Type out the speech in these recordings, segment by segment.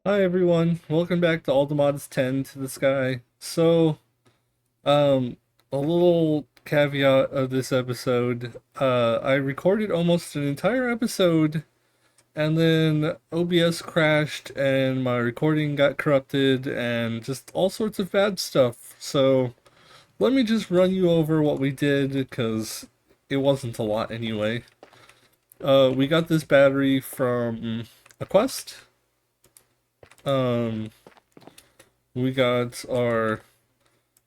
Hi everyone, welcome back to All the Mods 10 to the Sky. Um, a little caveat of this episode. I recorded almost an entire episode and then OBS crashed and my recording got corrupted and just all sorts of bad stuff. So let me just run you over what we did because it wasn't a lot anyway. We got this battery from a quest. Um, we got our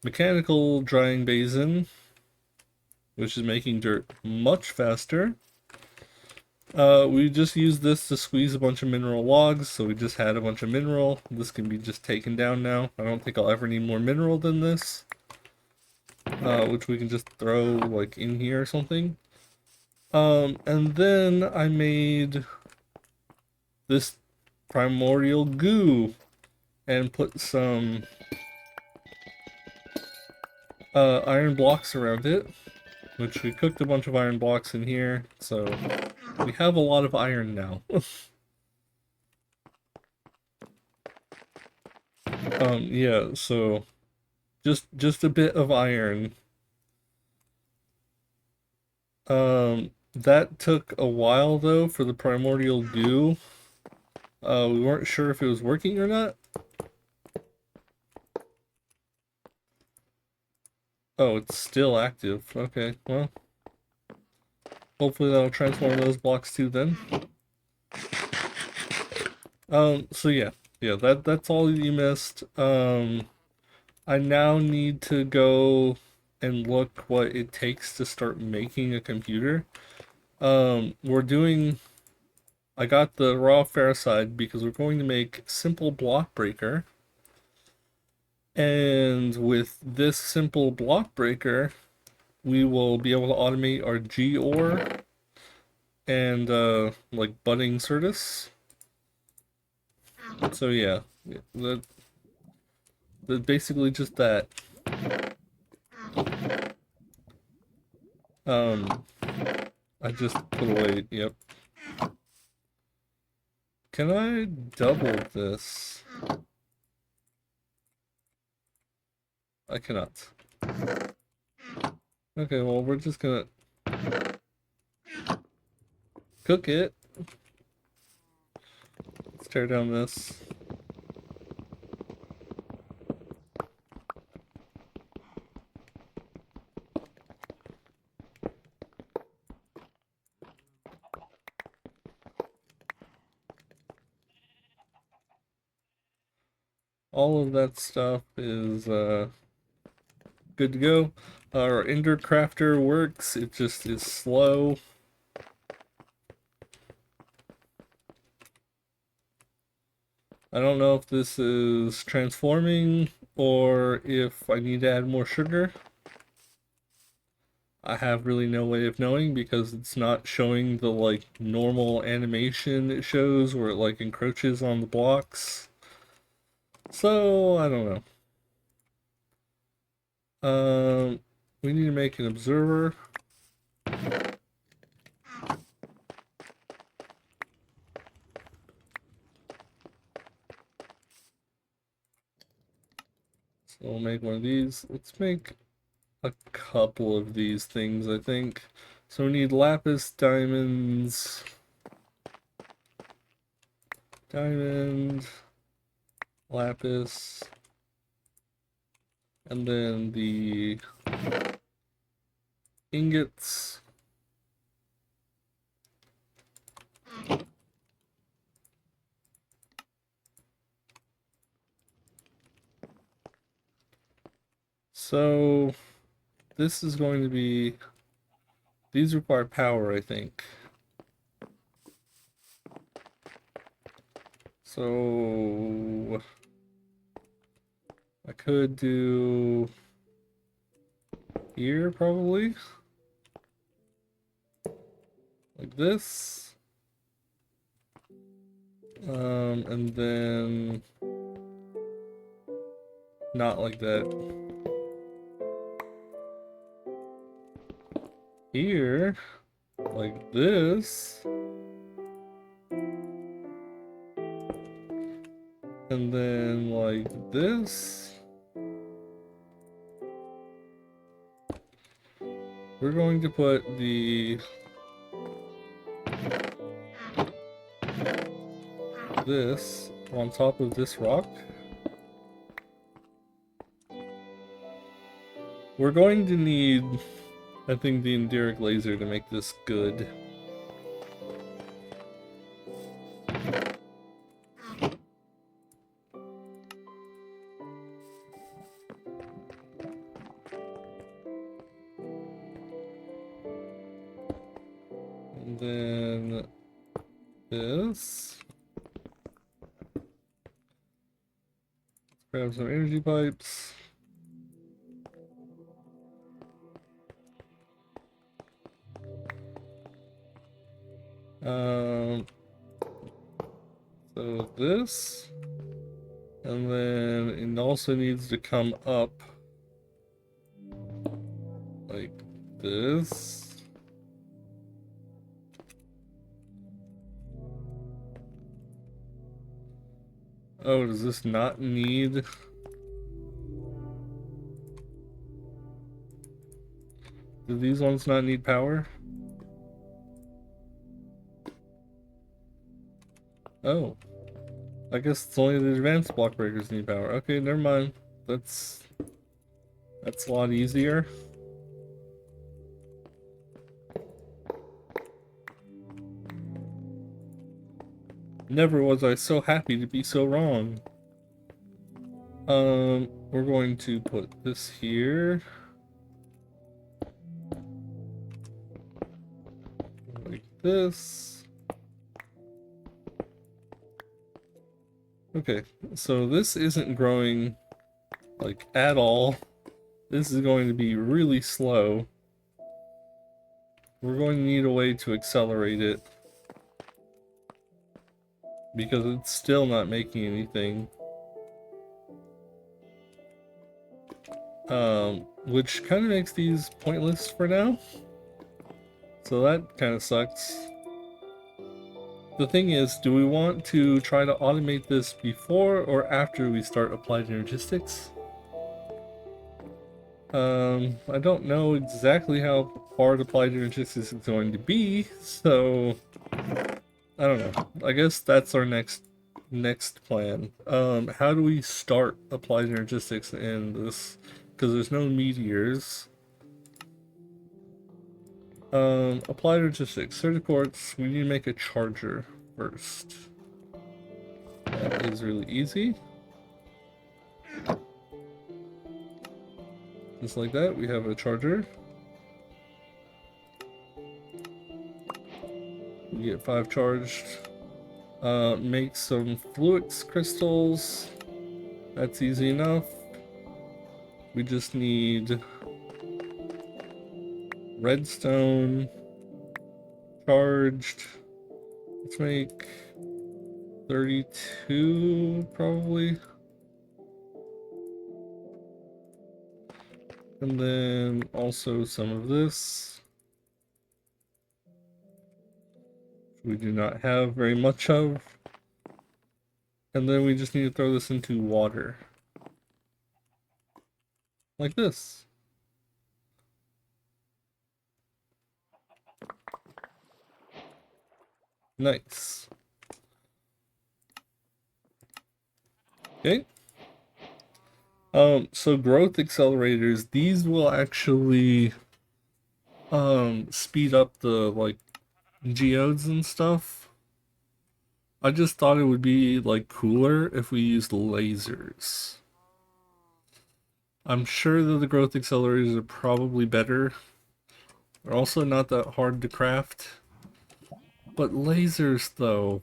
mechanical drying basin, which is making dirt much faster. We just used this to squeeze a bunch of mineral logs, so we just had a bunch of mineral. This can be just taken down now. I don't think I'll ever need more mineral than this, which we can just throw like in here or something. And then I made this primordial goo and put some iron blocks around it, which we cooked a bunch of iron blocks in here, so we have a lot of iron now. Yeah, so just a bit of iron. That took a while though for the primordial goo. We weren't sure if it was working or not. Oh, it's still active. Okay, well, hopefully that'll transform those blocks too then. So yeah, that's all you missed. I now need to go and look what it takes to start making a computer. We're doing I got the raw ferricide because we're going to make simple block breaker. And with this simple block breaker, we will be able to automate our G ore and like budding Certus. So yeah, that basically just that. Um, I just put away. Yep. Can I double this? I cannot. Okay, well we're just gonna cook it. Let's tear down this. All of that stuff is good to go. Our Ender Crafter works, it just is slow. I don't know if this is transforming or if I need to add more sugar. I have really no way of knowing because it's not showing the like normal animation it shows where it like encroaches on the blocks. So I don't know. We need to make an observer. So we'll make one of these. Let's make a couple of these things, I think. So we need lapis, diamonds, diamond, lapis, and then the ingots. So this is going to be, these require power, I think. So I could do here probably, like this. And then not like that. Here, like this. And then like this. We're going to put this on top of this rock. We're going to need, I think, the Enduric laser to make this good. And then this. Grab some energy pipes. So this, and then it also needs to come up like this. Oh, does this not need? Do these ones not need power? Oh. I guess it's only the advanced block breakers need power. Okay, never mind. That's a lot easier. Never was I so happy to be so wrong. We're going to put this here. Like this. Okay, so this isn't growing like at all. This is going to be really slow. We're going to need a way to accelerate it because it's still not making anything. Which kind of makes these pointless for now. So that kind of sucks. The thing is, do we want to try to automate this before or after we start applied energistics? I don't know exactly how hard applied energistics is going to be, so I don't know. I guess that's our next plan. How do we start applied energistics in this? Because there's no meteors. Applied energistics, circuit ports. We need to make a charger first. That is really easy. Just like that, we have a charger. We get 5 charged. Make some fluix crystals. That's easy enough. We just need redstone charged. Let's make 32 probably. And then also some of this. We do not have very much of. And then we just need to throw this into water. Like this. Nice. Okay. So growth accelerators, these will actually speed up the like geodes and stuff. I just thought it would be like cooler if we used lasers. I'm sure that the growth accelerators are probably better. They're also not that hard to craft. But lasers though.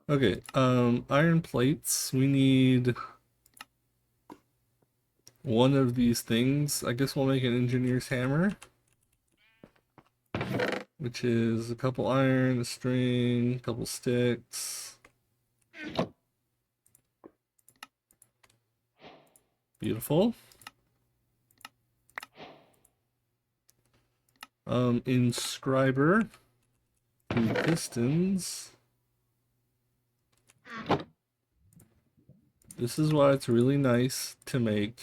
Okay, iron plates. We need one of these things. I guess we'll make an engineer's hammer. Which is a couple iron, a string, a couple sticks. Beautiful. Inscriber, 2 pistons. This is why it's really nice to make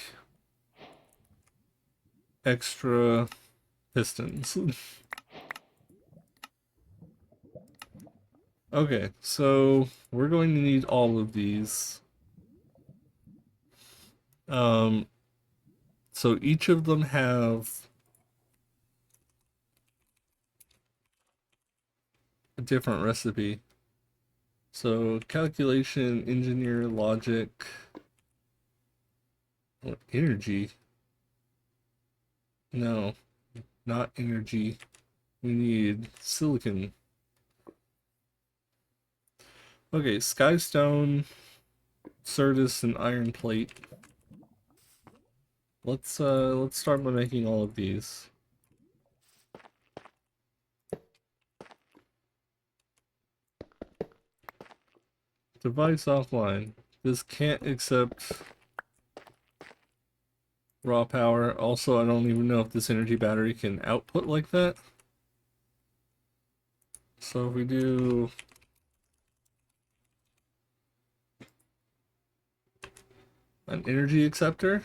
extra pistons. Okay, so we're going to need all of these. So each of them have a different recipe. So calculation, engineer, logic, what, energy? No, not energy. We need silicon. Okay, skystone, Certus, and iron plate. Let's start by making all of these. Device offline. This can't accept raw power. Also, I don't even know if this energy battery can output like that. So if we do an energy acceptor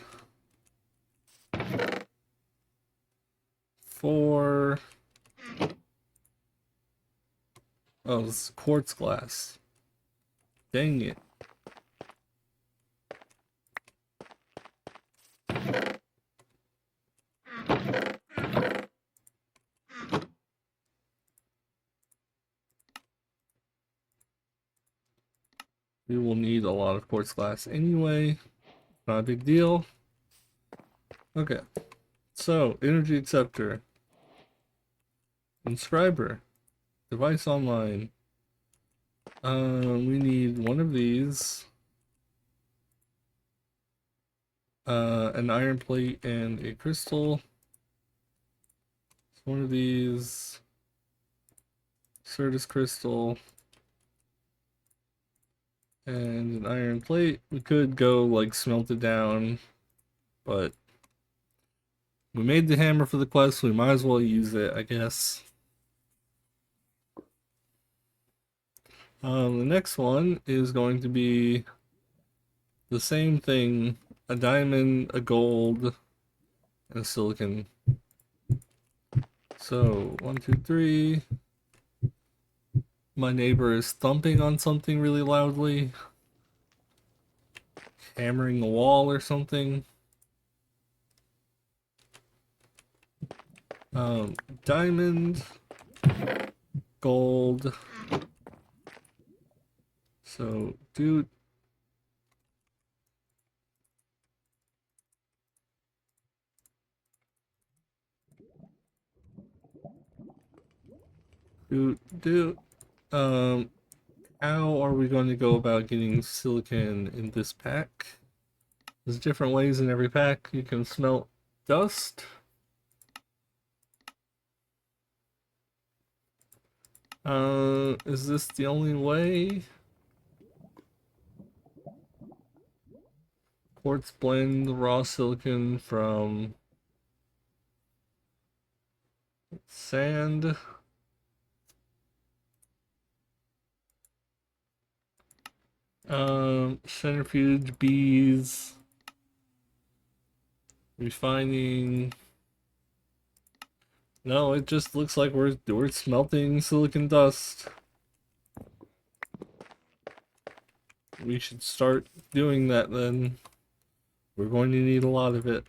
for, oh, it's quartz glass. Dang it. We will need a lot of quartz glass anyway. Not a big deal. Okay. So, energy acceptor. Inscriber. Device online. We need one of these. An iron plate and a crystal. One of these. Certus crystal. And an iron plate. We could go like smelt it down, but we made the hammer for the quest, so we might as well use it, I guess. The next one is going to be the same thing, a diamond, a gold, and a silicon. So, 1, 2, 3. My neighbor is thumping on something really loudly. Hammering a wall or something. Diamond, gold. So, dude. How are we going to go about getting silicon in this pack? There's different ways in every pack. You can smelt dust. Is this the only way? Quartz blend raw silicon from sand. Centrifuge, bees, refining. No, it just looks like we're smelting silicon dust. We should start doing that then. We're going to need a lot of it.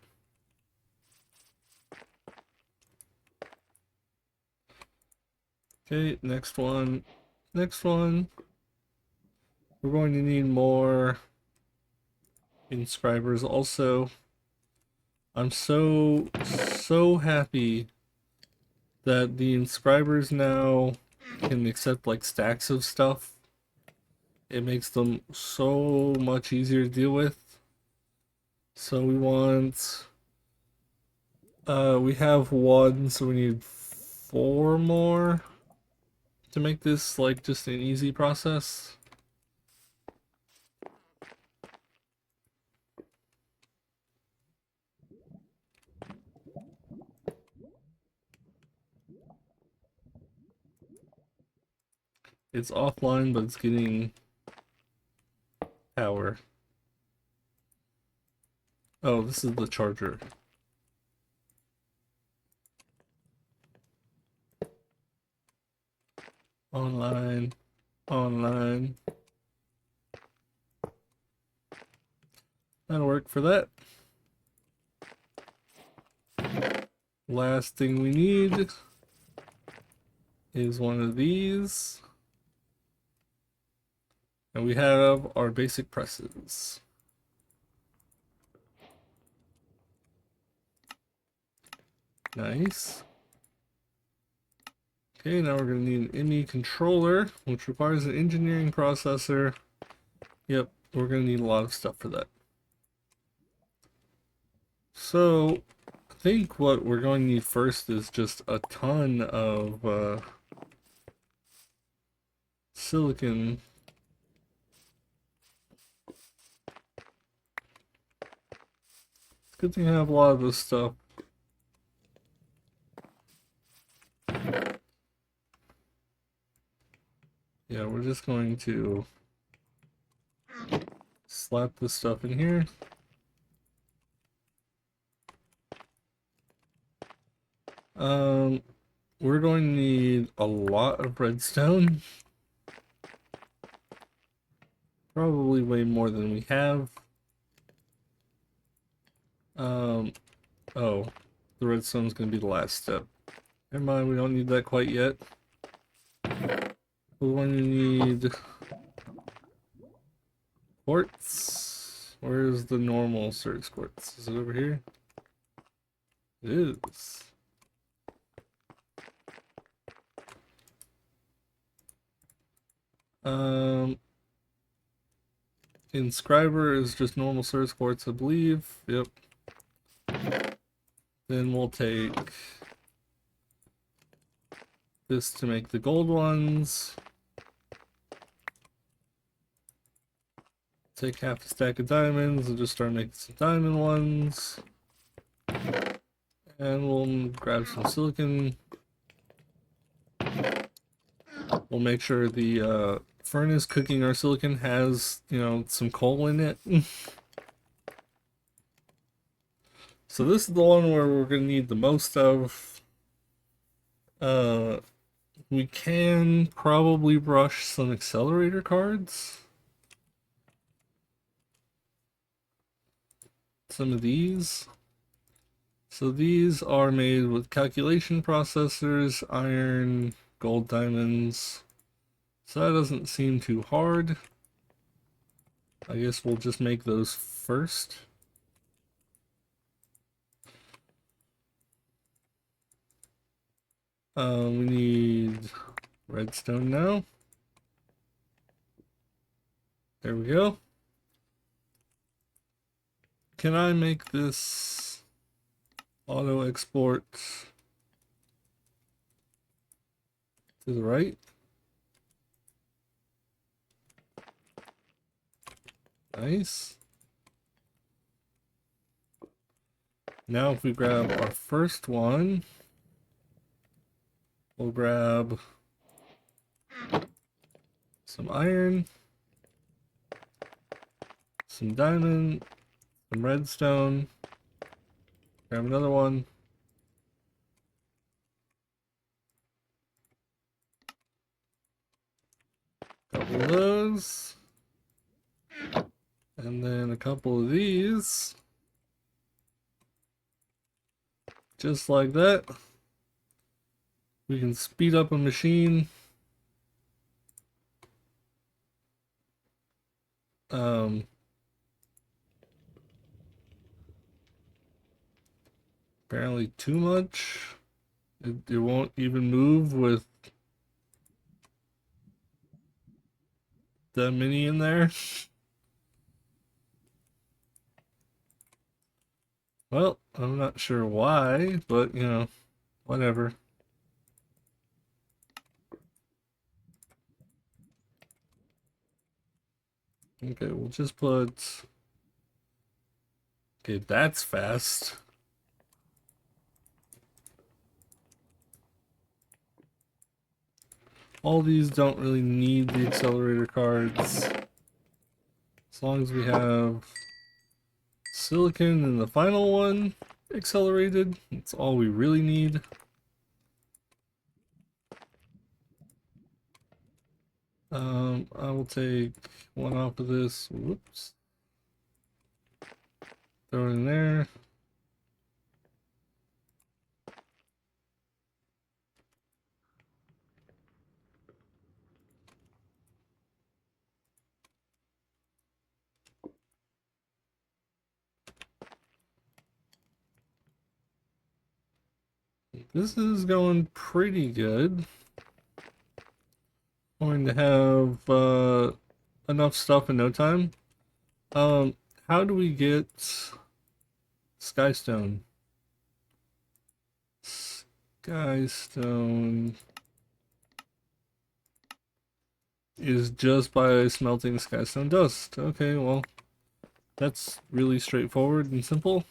Okay, next one. Next one. We're going to need more inscribers also. I'm so happy that the inscribers now can accept like stacks of stuff. It makes them so much easier to deal with. So we want we have one, so we need 4 more to make this like just an easy process. It's offline, but it's getting power. Oh, this is the charger. Online. Online. That'll work for that. Last thing we need is one of these. And we have our basic presses. Nice. Okay, now we're going to need an ME controller, which requires an engineering processor. Yep, we're going to need a lot of stuff for that. So, I think what we're going to need first is just a ton of silicon. It's good to have a lot of this stuff. Yeah, we're just going to slap this stuff in here. We're going to need a lot of redstone. Probably way more than we have. Oh, the redstone's going to be the last step. Never mind, we don't need that quite yet. We're going to need quartz. Where's the normal search quartz? Is it over here? It is. Inscriber is just normal search quartz, I believe. Yep. Then we'll take this to make the gold ones. Take half a stack of diamonds and just start making some diamond ones. And we'll grab some silicon. We'll make sure the furnace cooking our silicon has, you know, some coal in it. So this is the one where we're going to need the most of. We can probably brush some accelerator cards. Some of these. So these are made with calculation processors, iron, gold, diamonds. So that doesn't seem too hard. I guess we'll just make those first. We need redstone now. There we go. Can I make this auto export to the right? Nice. Now if we grab our first one, we'll grab some iron, some diamond, some redstone, grab another one. Couple of those. And then a couple of these. Just like that. We can speed up a machine. Apparently too much. It won't even move with that many in there. Well, I'm not sure why, but you know, whatever. Okay, we'll just put... Okay, that's fast. All these don't really need the accelerator cards. As long as we have silicon and the final one accelerated. That's all we really need. I will take one off of this. Whoops. Throw it in there. This is going pretty good. Going to have enough stuff in no time. How do we get Skystone? Skystone is just by smelting Skystone dust. Okay, well, that's really straightforward and simple.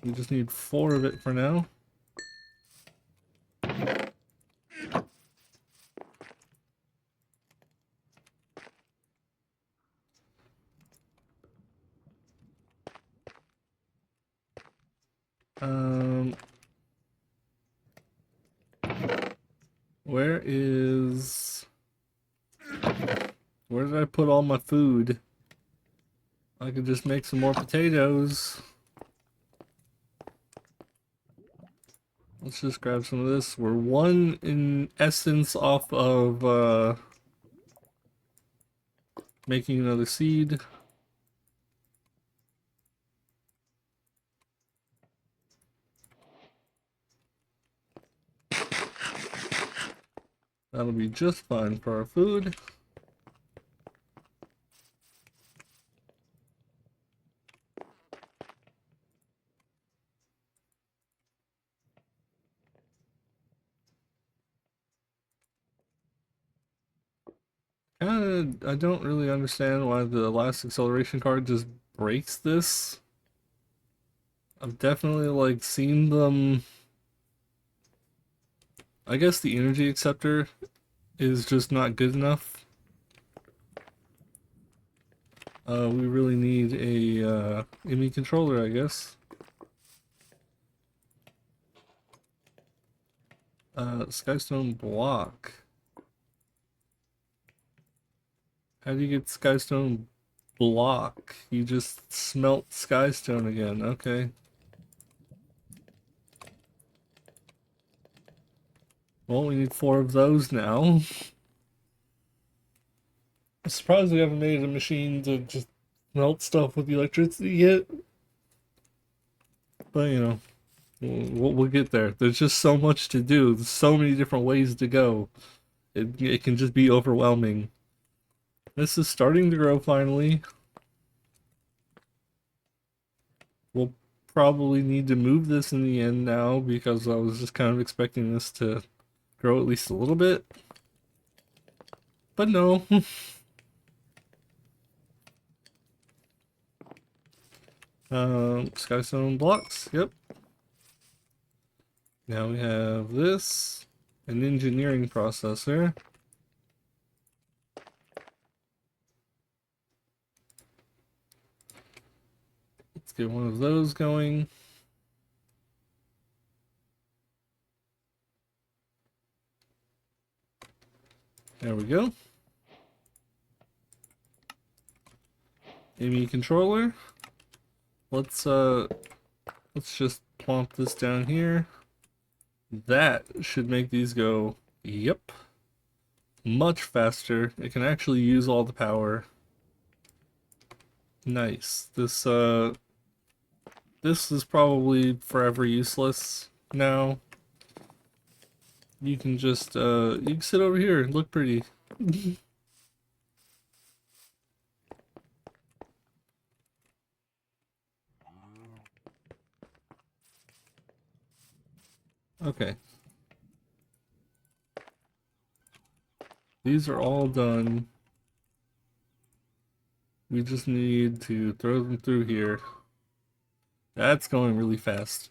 We just need 4 of it for now. Where did I put all my food? I could just make some more potatoes. Let's just grab some of this. We're 1 in essence off of making another seed. That'll be just fine for our food. I don't really understand why the last acceleration card just breaks this. I've definitely like seen them. I guess the energy acceptor is just not good enough. We really need a ME controller, I guess. Skystone block. How do you get Skystone block? You just smelt Skystone again. Okay. Well, we need 4 of those now. I'm surprised we haven't made a machine to just melt stuff with electricity yet. But, you know, we'll get there. There's just so much to do. There's so many different ways to go. It can just be overwhelming. This is starting to grow finally. We'll probably need to move this in the end now because I was just kind of expecting this to grow at least a little bit. But no. Skystone blocks, yep. Now we have this, an engineering processor. Let's get one of those going. There we go. ME controller. Let's just plonk this down here. That should make these go, yep, much faster. It can actually use all the power. Nice. This is probably forever useless now. You can just you can sit over here and look pretty. Okay. These are all done. We just need to throw them through here. That's going really fast.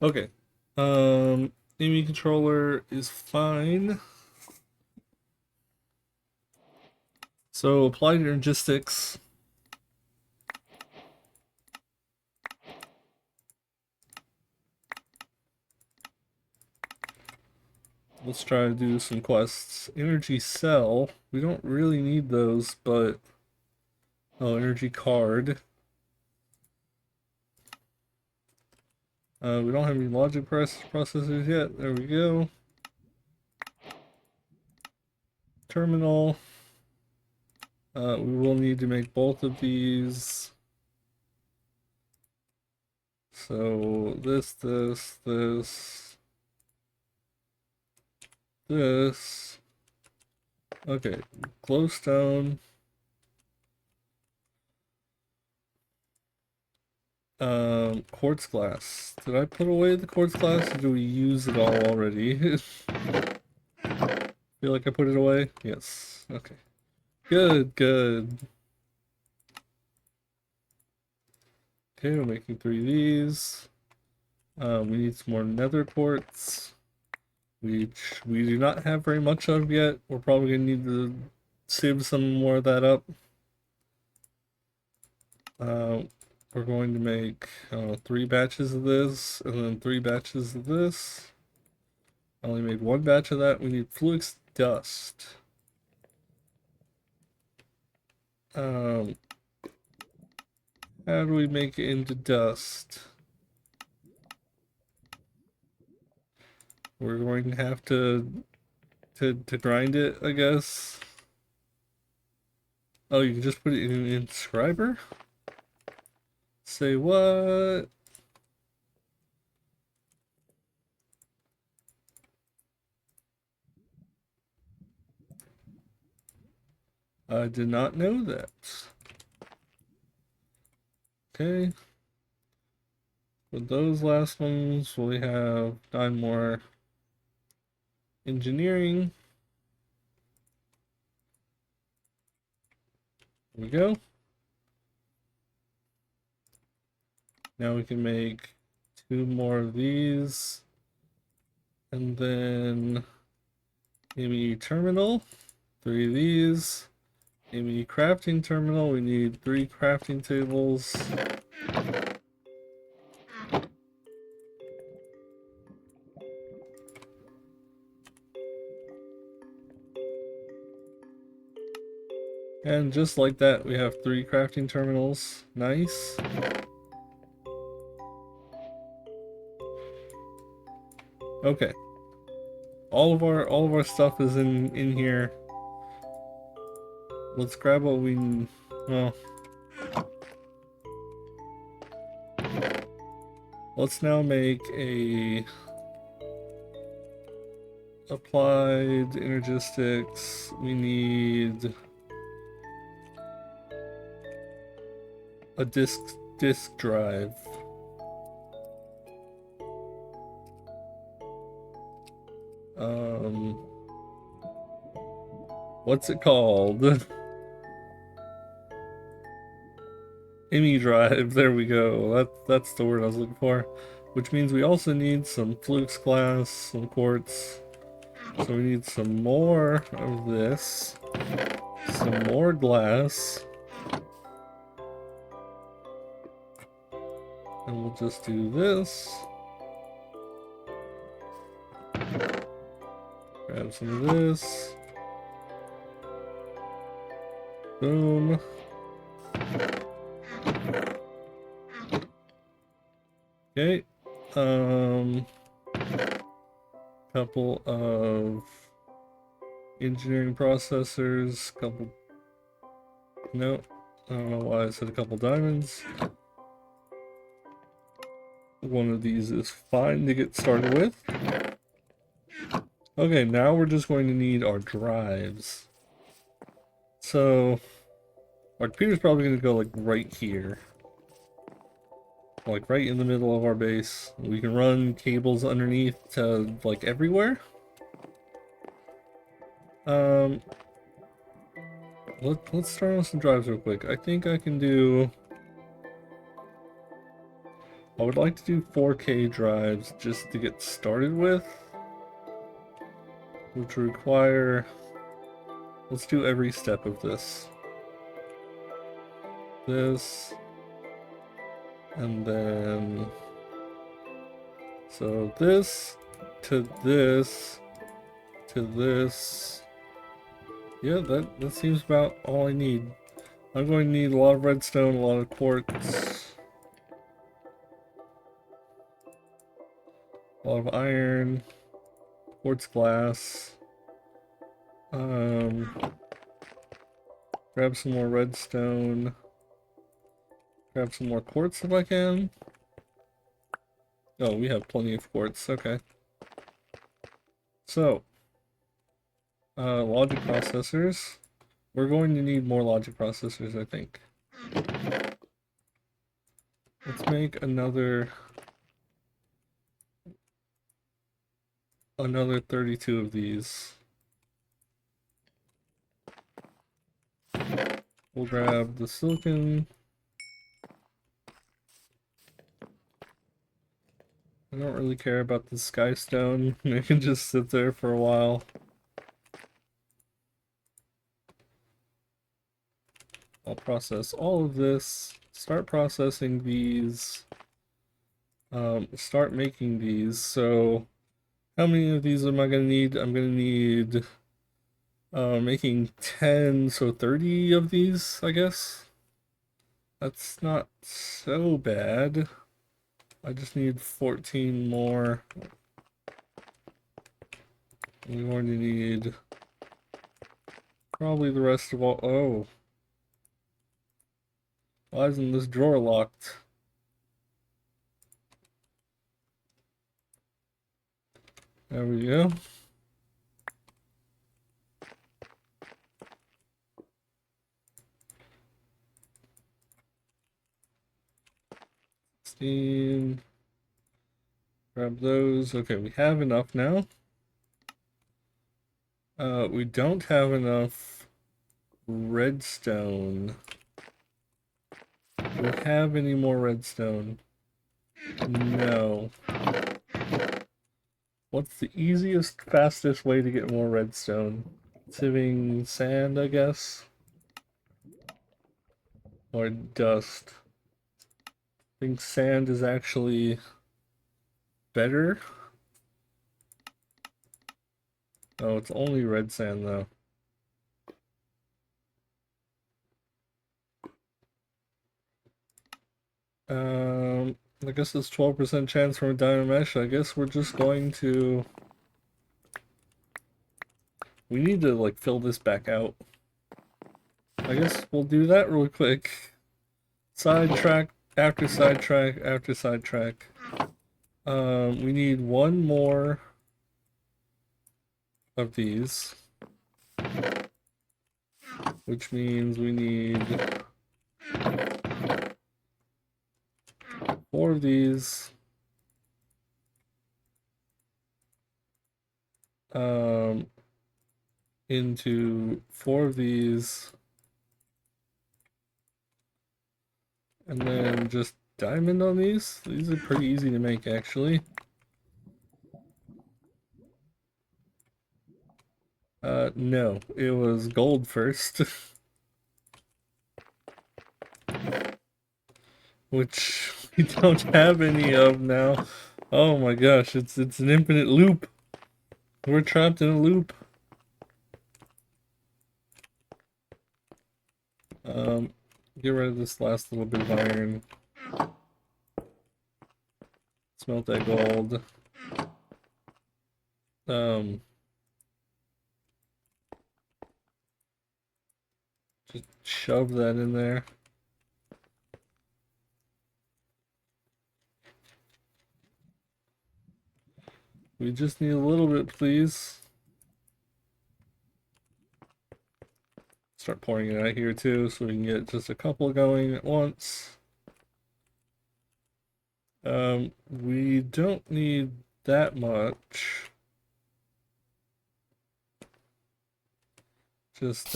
Okay. ME controller is fine. So applied energistics let's try to do some quests. Energy cell. We don't really need those, but oh, energy card. We don't have any logic processors yet. There we go. Terminal. We will need to make both of these. So this, this. Okay, glowstone. Quartz glass. Did I put away the quartz glass or do we use it all already? Feel like I put it away? Yes. Okay. Good, good. Okay, we're making 3 of these. We need some more nether quartz, which we do not have very much of yet. We're probably going to need to save some more of that up. We're going to make 3 batches of this, and then 3 batches of this. I only made 1 batch of that. We need flux dust. How do we make it into dust? We're going to have to grind it, I guess. Oh, you can just put it in an inscriber? Say what? I did not know that. Okay. With those last ones, we have 9 more engineering. There we go. Now we can make 2 more of these. And then maybe terminal, 3 of these. Maybe crafting terminal, we need 3 crafting tables. And just like that, we have 3 crafting terminals. Nice. Okay. All of our stuff is in here. Let's grab what we well. Let's now make a applied energistics. We need a disk drive. What's it called? IMI drive, there we go. That's the word I was looking for. Which means we also need some flux glass, some quartz. So we need some more of this. Some more glass. And we'll just do this. Grab some of this. Boom. Okay. Couple of engineering processors, couple. No, I don't know why I said a couple diamonds. One of these is fine to get started with. Okay, now we're just going to need our drives. So, our computer's probably going to go like right here. Like right in the middle of our base. We can run cables underneath to like everywhere. Let's start on some drives real quick. I think I can do. I would like to do 4K drives just to get started with, which require. Let's do every step of this. This. And then, so this to this, to this. Yeah, that seems about all I need. I'm going to need a lot of redstone, a lot of quartz, a lot of iron, quartz glass. Grab some more redstone. Grab some more quartz if I can. Oh, we have plenty of quartz. Okay. So, logic processors. We're going to need more logic processors, I think. Let's make another 32 of these. We'll grab the silicon. I don't really care about the sky stone. It can just sit there for a while. I'll process all of this. Start processing these. Start making these. So, how many of these am I gonna need? I'm gonna need making 10, so 30 of these, I guess. That's not so bad. I just need 14 more. We're going to need probably the rest of all. Oh, why isn't this drawer locked? There we go. Steam. Grab those. Okay, we have enough now. We don't have enough redstone. Do we have any more redstone? No. What's the easiest, fastest way to get more redstone? Sieving sand, I guess? Or dust? I think sand is actually better. Oh, it's only red sand though. I guess it's 12% chance from a diamond mesh. I guess we're just going to... We need to, like, fill this back out. I guess we'll do that real quick. Sidetrack after sidetrack after sidetrack. We need one more of these. Which means we need 4 of these. Into 4 of these. And then just diamond on these. These are pretty easy to make, actually. No, it was gold first. Which we don't have any of now. Oh my gosh, it's an infinite loop. We're trapped in a loop. Get rid of this last little bit of iron. Smelt that gold. Just shove that in there. We just need a little bit, please. Start pouring it out here too, so we can get just a couple going at once. We don't need that much. Just,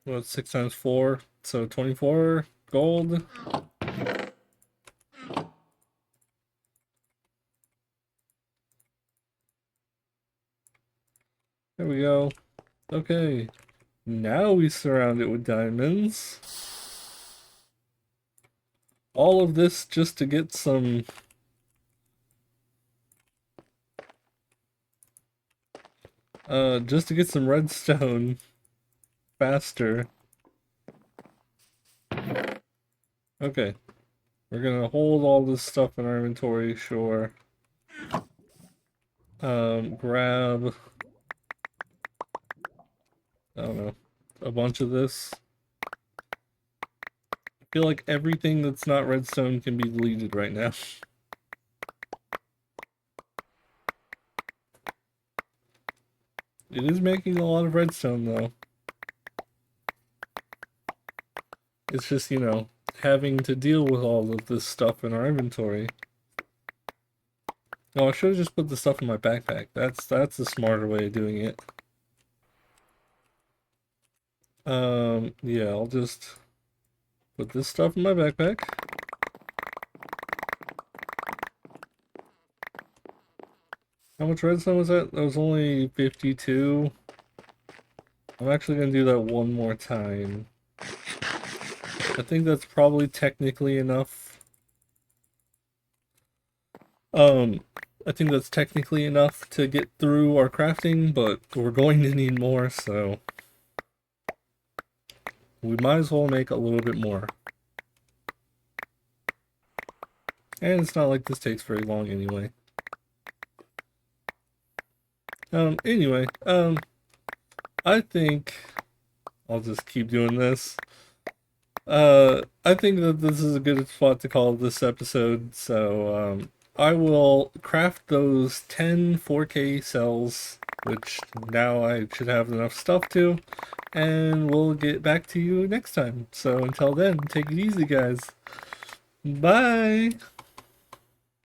what, 6 times 4? So 24 gold. There we go. Okay. Now we surround it with diamonds. All of this just to get some just to get some redstone faster. Okay, we're gonna hold all this stuff in our inventory, sure. Grab, I don't know, a bunch of this. I feel like everything that's not redstone can be deleted right now. It is making a lot of redstone though. It's just, you know, having to deal with all of this stuff in our inventory. No, I should have just put the stuff in my backpack. That's the smarter way of doing it. Yeah, I'll just put this stuff in my backpack. How much redstone was that? That was only 52. I'm actually gonna do that one more time. I think that's probably technically enough. I think that's technically enough to get through our crafting, but we're going to need more, so we might as well make a little bit more. And it's not like this takes very long anyway. Anyway, I think I'll just keep doing this. I think that this is a good spot to call this episode, so, I will craft those 10 4K cells, which now I should have enough stuff to, and we'll get back to you next time. So until then, take it easy, guys. Bye!